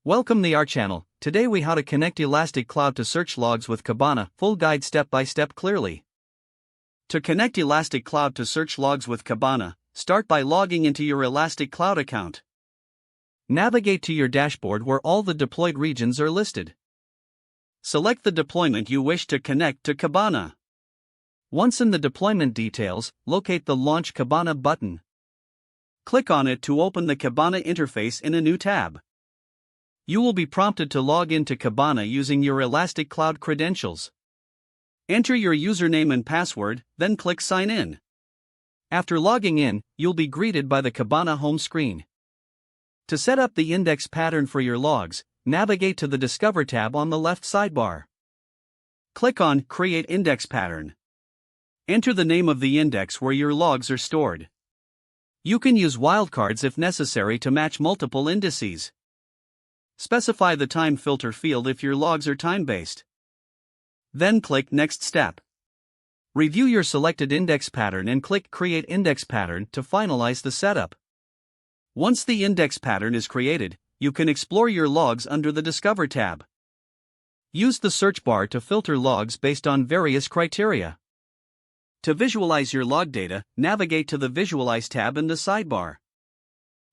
Welcome to our channel. Today we how to connect Elastic Cloud to search logs with Kibana, full guide step by step clearly. To connect Elastic Cloud to search logs with Kibana, start by logging into your Elastic Cloud account. Navigate to your dashboard where all the deployed regions are listed. Select the deployment you wish to connect to Kibana. Once in the deployment details, locate the Launch Kibana button. Click on it to open the Kibana interface in a new tab. You will be prompted to log into Kibana using your Elastic Cloud credentials. Enter your username and password, then click Sign In. After logging in, you'll be greeted by the Kibana home screen. To set up the index pattern for your logs, navigate to the Discover tab on the left sidebar. Click on Create Index Pattern. Enter the name of the index where your logs are stored. You can use wildcards if necessary to match multiple indices. Specify the time filter field if your logs are time-based. Then click Next Step. Review your selected index pattern and click Create Index Pattern to finalize the setup. Once the index pattern is created, you can explore your logs under the Discover tab. Use the search bar to filter logs based on various criteria. To visualize your log data, navigate to the Visualize tab in the sidebar.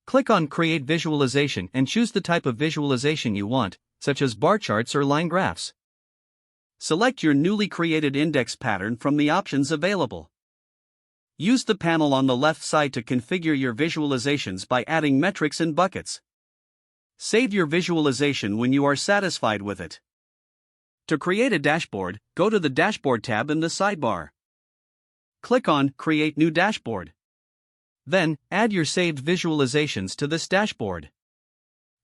Click on Create Visualization and choose the type of visualization you want, such as bar charts or line graphs. Select your newly created index pattern from the options available. Use the panel on the left side to configure your visualizations by adding metrics and buckets. Save your visualization when you are satisfied with it. To create a dashboard, go to the Dashboard tab in the sidebar. Click on Create New Dashboard. Then, add your saved visualizations to this dashboard.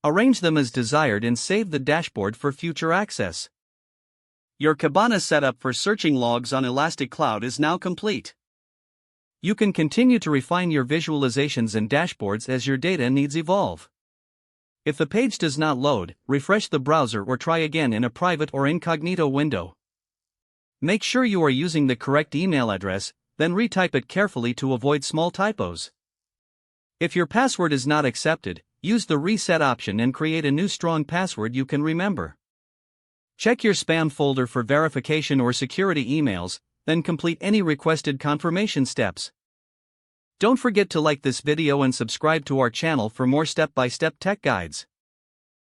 Arrange them as desired and save the dashboard for future access. Your Kibana setup for searching logs on Elastic Cloud is now complete. You can continue to refine your visualizations and dashboards as your data needs evolve. If the page does not load, refresh the browser or try again in a private or incognito window. Make sure you are using the correct email address, then retype it carefully to avoid small typos. If your password is not accepted, use the reset option and create a new strong password you can remember. Check your spam folder for verification or security emails, then complete any requested confirmation steps. Don't forget to like this video and subscribe to our channel for more step-by-step tech guides.